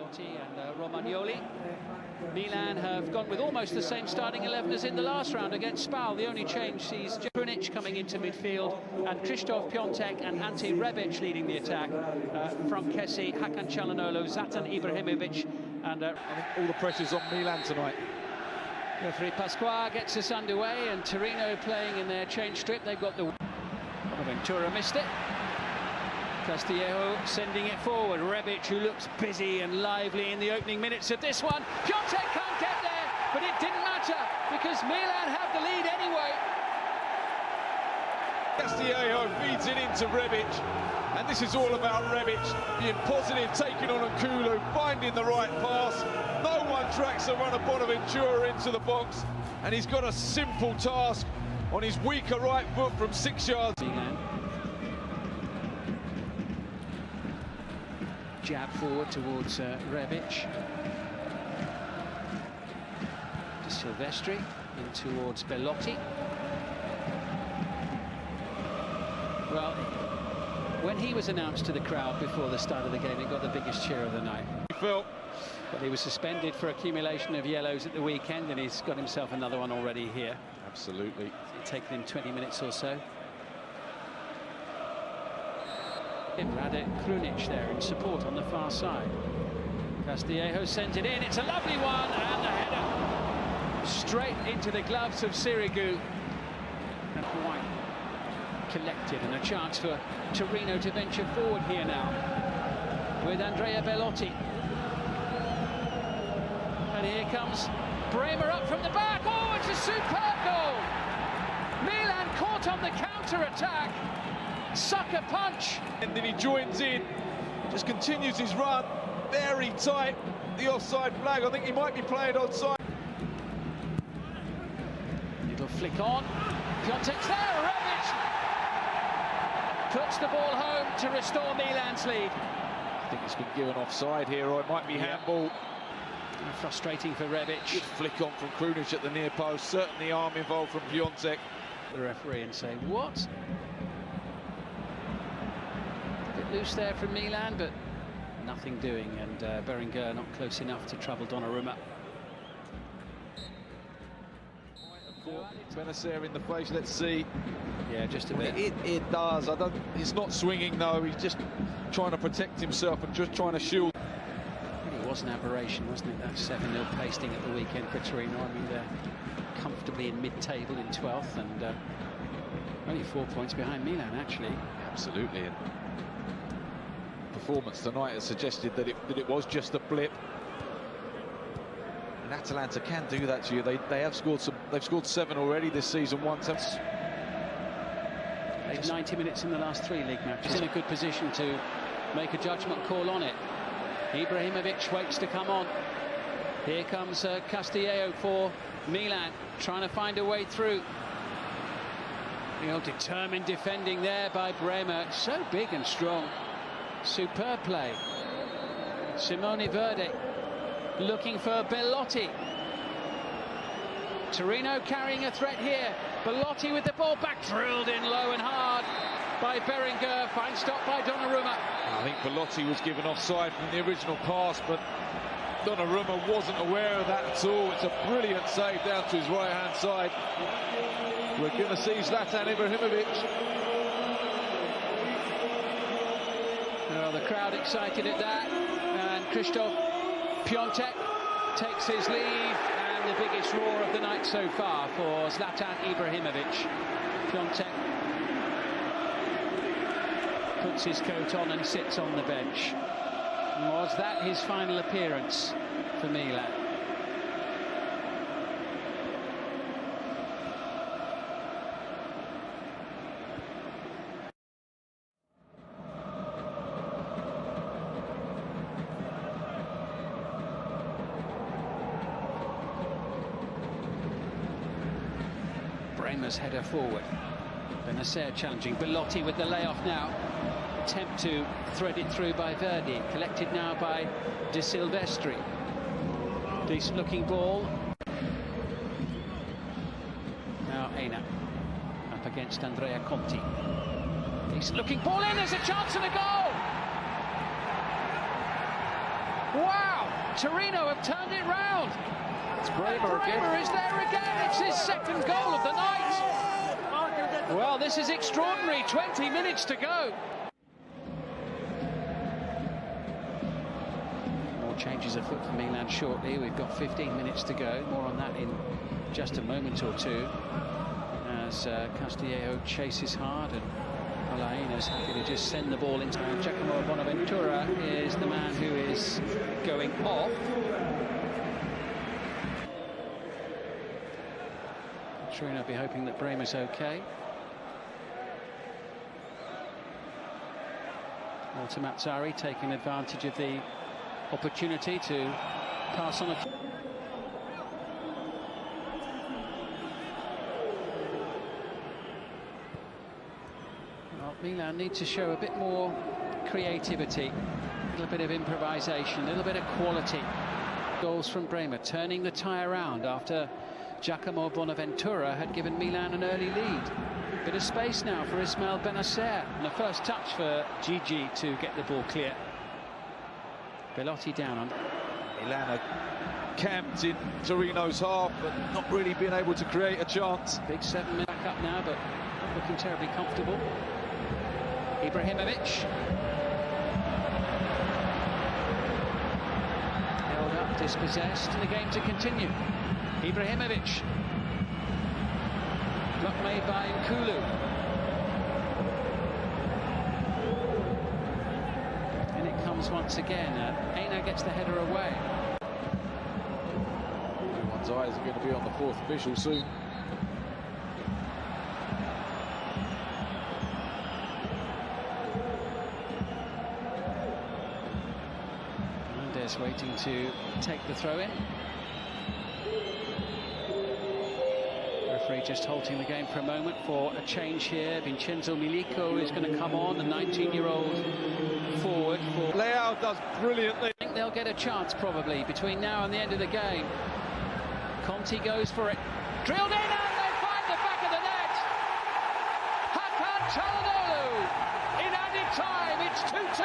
Belotti and Romagnoli. Milan have gone with almost the same starting 11 as in the last round against Spal. The only change sees Krunić coming into midfield and Krzysztof Piatek and Ante Rebić leading the attack. From Kessie, Çalhanoğlu, Zlatan Ibrahimović, and I think all the pressure's on Milan tonight. Referee Pasqua gets us underway, and Torino playing in their change strip. They've got the Bonaventura missed it. Castillejo sending it forward. Rebić, who looks busy and lively in the opening minutes of this one. Piatek can't get there, but it didn't matter because Milan have the lead anyway. Castillejo feeds it into Rebić, and this is all about Rebić being positive, taking on Nkoulou, finding the right pass. No one tracks the run of Bonaventura into the box, and he's got a simple task on his weaker right foot from 6 yards. Jab forward towards Rebić. To Silvestri, in towards Belotti. Well, when he was announced to the crowd before the start of the game, it got the biggest cheer of the night. But he was suspended for accumulation of yellows at the weekend, and he's got himself another one already here. Absolutely. It's taken him 20 minutes or so. Krunić there in support on the far side. Castillejo sent it in. It's a lovely one, and the header straight into the gloves of Sirigu. And quite collected, and a chance for Torino to venture forward here now with Andrea Belotti. And here comes Bremer up from the back. Oh, it's a superb goal! Milan caught on the counter-attack. Sucker punch. And then he joins in, just continues his run, very tight. The offside flag, I think he might be playing onside. Little flick on. Piatek's there. Rebić puts the ball home to restore Milan's lead. I think it's been given offside here, or it might be handball. Frustrating for Rebić. Good flick on from Krunić at the near post. Certainly arm involved from Piatek. The referee and say, what? A bit loose there from Milan, but nothing doing, and Berenguer not close enough to trouble Donnarumma. Bennacer in the face, let's see. Yeah, just a bit. It does. He's not swinging though. He's just trying to protect himself and just trying to shield. It was an aberration, wasn't it? That 7-0 pasting at the weekend for Torino. I mean, they're comfortably in mid-table in 12th, and only 4 points behind Milan, actually. Absolutely. And performance tonight has suggested that it was just a blip. And Atalanta can do that to you. They have scored some. They've scored 7 already this season. They've 90 minutes in the last 3 league matches. He's in a good position to make a judgment call on it. Ibrahimović waits to come on. Here comes Castillejo for Milan, trying to find a way through. Determined defending there by Bremer. So big and strong. Superb play. Simone Verdi looking for Belotti. Torino carrying a threat here. Belotti with the ball back, drilled in low and hard by Berenguer. Fine stop by Donnarumma. I think Belotti was given offside from the original pass, but Donnarumma wasn't aware of that at all. It's a brilliant save down to his right-hand side. We're going to see Zlatan Ibrahimović. Well, the crowd excited at that, and Krzysztof Piatek takes his leave, and the biggest roar of the night so far for Zlatan Ibrahimović. Piatek puts his coat on and sits on the bench. Was that his final appearance for Milan? Bremer's header forward. Bennacer challenging Belotti with the layoff now. Attempt to thread it through by Verdi. Collected now by de Silvestri. Decent looking ball. Now Aina up against Andrea Conti. Decent looking ball in. There's a chance and a goal. Wow! Torino have turned it round. It's Bremer again. Bremer is there again. It's his second goal of the night. Well, this is extraordinary. 20 minutes to go. More changes afoot for Milan shortly. We've got 15 minutes to go. More on that in just a moment or two. As Castillejo chases hard and Aina is happy to just send the ball into. Giacomo Bonaventura is the man who is going off. Torino will be hoping that Bremer's okay. Mazzari taking advantage of the opportunity to pass on a. Well, Milan need to show a bit more creativity, a little bit of improvisation, a little bit of quality. Goals from Bremer, turning the tie around after Giacomo Bonaventura had given Milan an early lead. Bit of space now for Ismail Bennacer, and the first touch for Djidji to get the ball clear. Belotti down on. Milan are camped in Torino's half, but not really being able to create a chance. Big 7 minutes back up now, but not looking terribly comfortable. Ibrahimović. Held up, dispossessed, and the game to continue. Ibrahimović. Block made by Nkoulou. And it comes once again. Aina gets the header away. Everyone's eyes are going to be on the fourth official soon. Hernandez waiting to take the throw in. Referee just halting the game for a moment for a change here. Vincenzo Milico is going to come on, the 19-year-old forward. For Leao does brilliantly. I think they'll get a chance probably between now and the end of the game. Conti goes for it. Drilled in and they find the back of the net. Çalhanoğlu in added time. It's 2-2.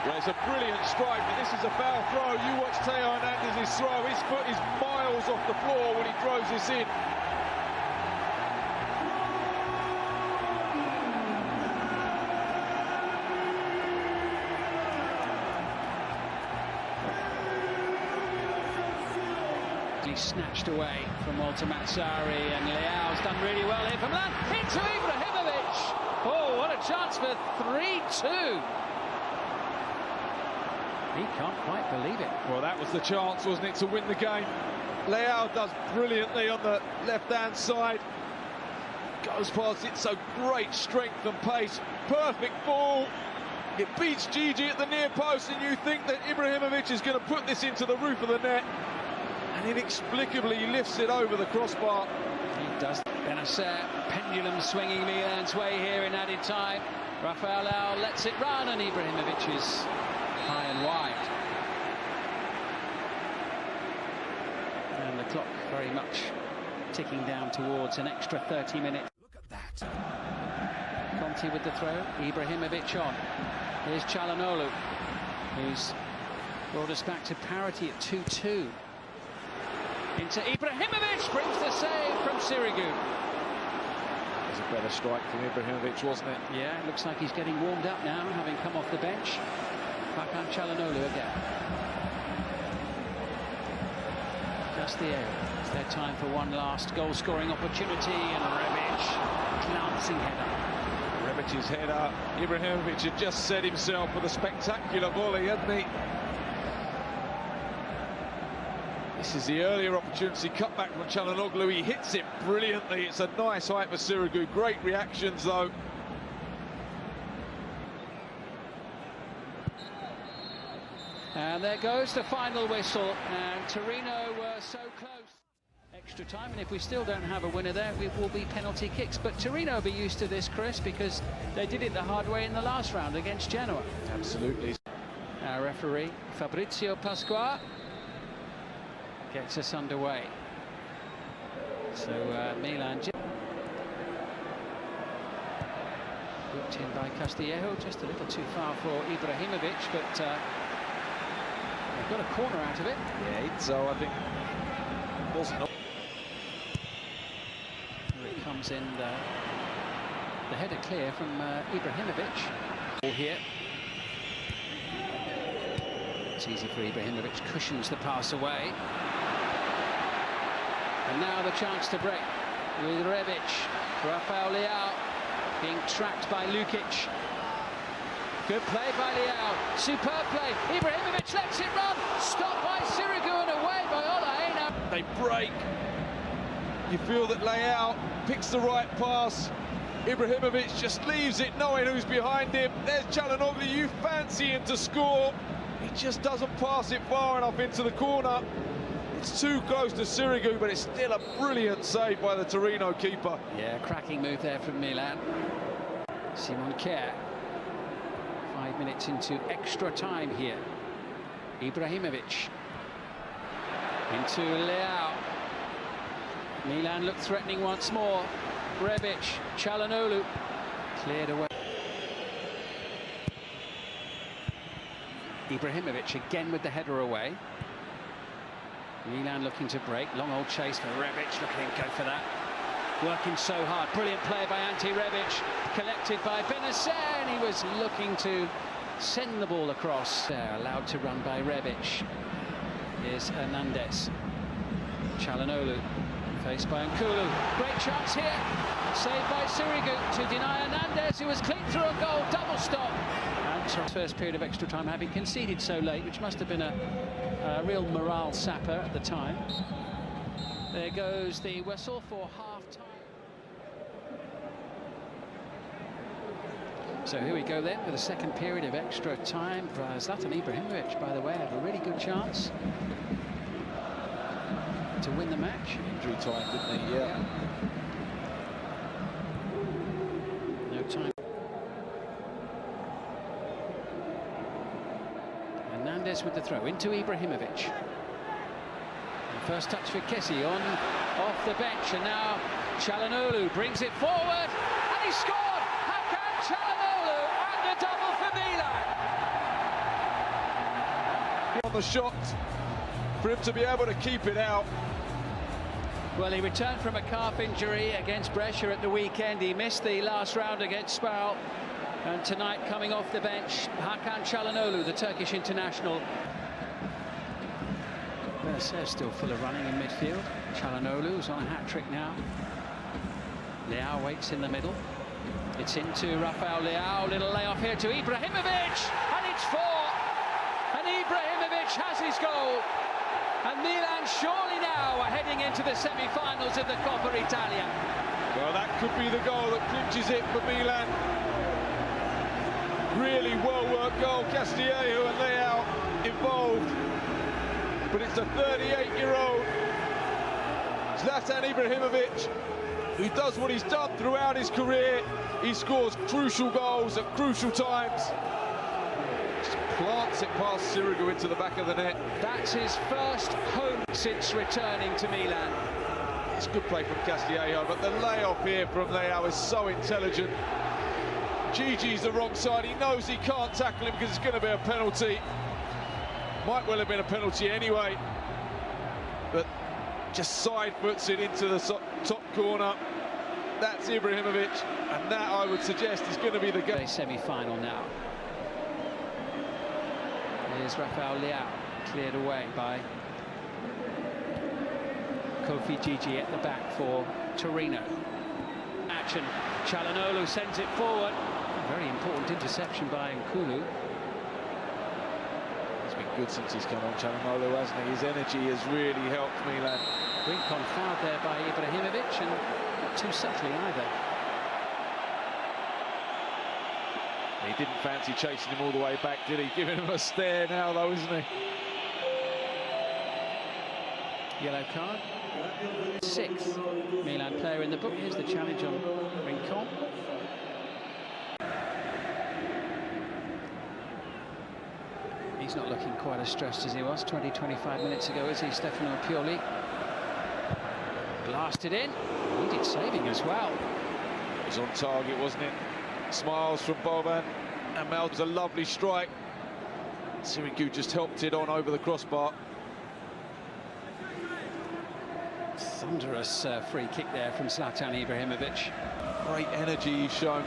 Well, it's a brilliant strike, but this is a foul throw. You watch Hernandez's throw. His foot is miles off the floor when he throws this in. Snatched away from Mazzari, and Leao's done really well here from Milan into Ibrahimović. Oh, what a chance for 3-2. He can't quite believe it. Well, that was the chance, wasn't it, to win the game. Leao does brilliantly on the left-hand side. Goes past it, so great strength and pace. Perfect ball. It beats Djidji at the near post, and you think that Ibrahimović is going to put this into the roof of the net. And inexplicably he lifts it over the crossbar. He does. Bennacer, pendulum swinging Milan's way here in added time. Rafael Leao lets it run, and Ibrahimović is high and wide. And the clock very much ticking down towards an extra 30 minutes. Look at that. Conti with the throw. Ibrahimović on. Here's Çalhanoğlu, who's brought us back to parity at 2-2. Into Ibrahimović, brings the save from Sirigu. It was a better strike from Ibrahimović, wasn't it? Yeah, it looks like he's getting warmed up now, having come off the bench. Çalhanoğlu again. Castillejo. It's their time for one last goal-scoring opportunity, and Rebić, glancing header. Rebić's header. Ibrahimović had just set himself with a spectacular volley, hadn't he? This is the earlier opportunity, cut back from Çalhanoğlu. He hits it brilliantly. It's a nice height for Sirigu. Great reactions, though. And there goes the final whistle, and Torino were so close. Extra time, and if we still don't have a winner there, it will be penalty kicks. But Torino will be used to this, Chris, because they did it the hard way in the last round against Genoa. Absolutely. Our referee, Fabrizio Pasqua, gets us underway. So Milan whipped in by Castillejo, just a little too far for Ibrahimović, but got a corner out of it. Yeah, Izzo, I think, wasn't. Here it comes in, the header clear from Ibrahimović. Ball here. It's easy for Ibrahimović, cushions the pass away. And now the chance to break with Rebić. Rafael Leao being tracked by Lukic. Good play by Leao. Superb play. Ibrahimović lets it run. Stopped by Sirigu and away by Aina. They break. You feel that Leao picks the right pass. Ibrahimović just leaves it knowing who's behind him. There's Çalhanoğlu. You fancy him to score. He just doesn't pass it far enough into the corner. It's too close to Sirigu, but it's still a brilliant save by the Torino keeper. Yeah, cracking move there from Milan. Kjaer. 5 minutes into extra time here. Ibrahimović. Into Leao. Milan look threatening once more. Rebić, Çalhanoğlu. Cleared away. Ibrahimović again with the header away. Milan looking to break. Long old chase for Rebić. Look at him go for that. Working so hard. Brilliant play by Rebić. Collected by Bennacer, and he was looking to send the ball across. Allowed to run by Rebić. Here's Hernandez. Çalhanoğlu. Faced by Nkoulou. Great chance here. Saved by Sirigu to deny Hernandez, who was clean through a goal. Double stop. And first period of extra time, having conceded so late, which must have been a real morale sapper at the time. There goes the whistle for half-time. So here we go then with the second period of extra time. Zlatan Ibrahimović, by the way, had a really good chance to win the match. Injury time, didn't he? Yeah. No time. Hernandez with the throw into Ibrahimović. And first touch for Kessie on off the bench, and now Çalhanoğlu brings it forward, and he scored! Çalhanoğlu and a double for Milan. On the shot for him to be able to keep it out. Well, he returned from a calf injury against Brescia at the weekend. He missed the last round against Spal. And tonight, coming off the bench, Çalhanoğlu, the Turkish international. Bennacer still full of running in midfield. Çalhanoğlu's on a hat-trick now. Leao waits in the middle. It's into Rafael Leao. Little layoff here to Ibrahimović. And it's 4. And Ibrahimović has his goal. And Milan surely now are heading into the semi-finals of the Coppa Italia. Well, that could be the goal that clinches it for Milan. Really well-worked goal. Castillejo and Leao involved. But it's a 38-year-old Zlatan Ibrahimović who does what he's done throughout his career. He scores crucial goals at crucial times. Just plants it past Sirigu into the back of the net. That's his first home since returning to Milan. It's a good play from Castillejo, but the layoff here from Leao is so intelligent. Djidji's the wrong side. He knows he can't tackle him because it's going to be a penalty. Might well have been a penalty anyway. But just side foots it into the top corner. That's Ibrahimović, and that, I would suggest, is going to be the game. Semi-final now. Here's Rafael Leao, cleared away by Djidji at the back for Torino. Action. Çalhanoğlu sends it forward. Very important interception by Nkoulou. He's been good since he's come on, Çalhanoğlu, hasn't he? His energy has really helped Milan. Rincon fouled there by Ibrahimović, and not too subtly either. He didn't fancy chasing him all the way back, did he? Giving him a stare now, though, isn't he? Yellow card. 6th Milan player in the book. Here's the challenge on Rincon. He's not looking quite as stressed as he was 20-25 minutes ago, is he, Stefano Pioli? Blasted in. Needed saving as well. It was on target, wasn't it? Smiles from Boban, and Mel was a lovely strike. Sirigu just helped it on over the crossbar. Thunderous free kick there from Zlatan Ibrahimović. Great energy he's shown.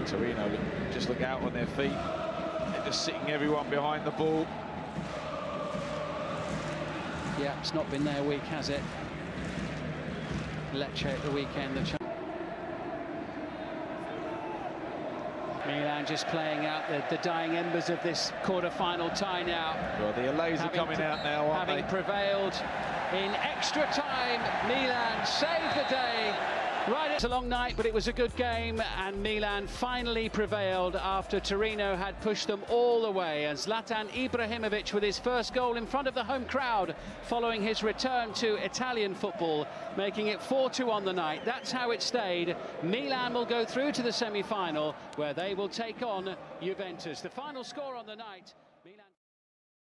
Torino just look out on their feet. They're just sitting everyone behind the ball. Yeah, it's not been their week, has it? Lecce at the weekend. Milan just playing out the dying embers of this quarter-final tie now. Well, the allays are coming out now, aren't they? Having prevailed in extra time, Milan saved the day. Right, it's a long night, but it was a good game, and Milan finally prevailed after Torino had pushed them all the way. And Zlatan Ibrahimović with his first goal in front of the home crowd following his return to Italian football, making it 4-2 on the night. That's how it stayed. Milan will go through to the semi-final, where they will take on Juventus. The final score on the night.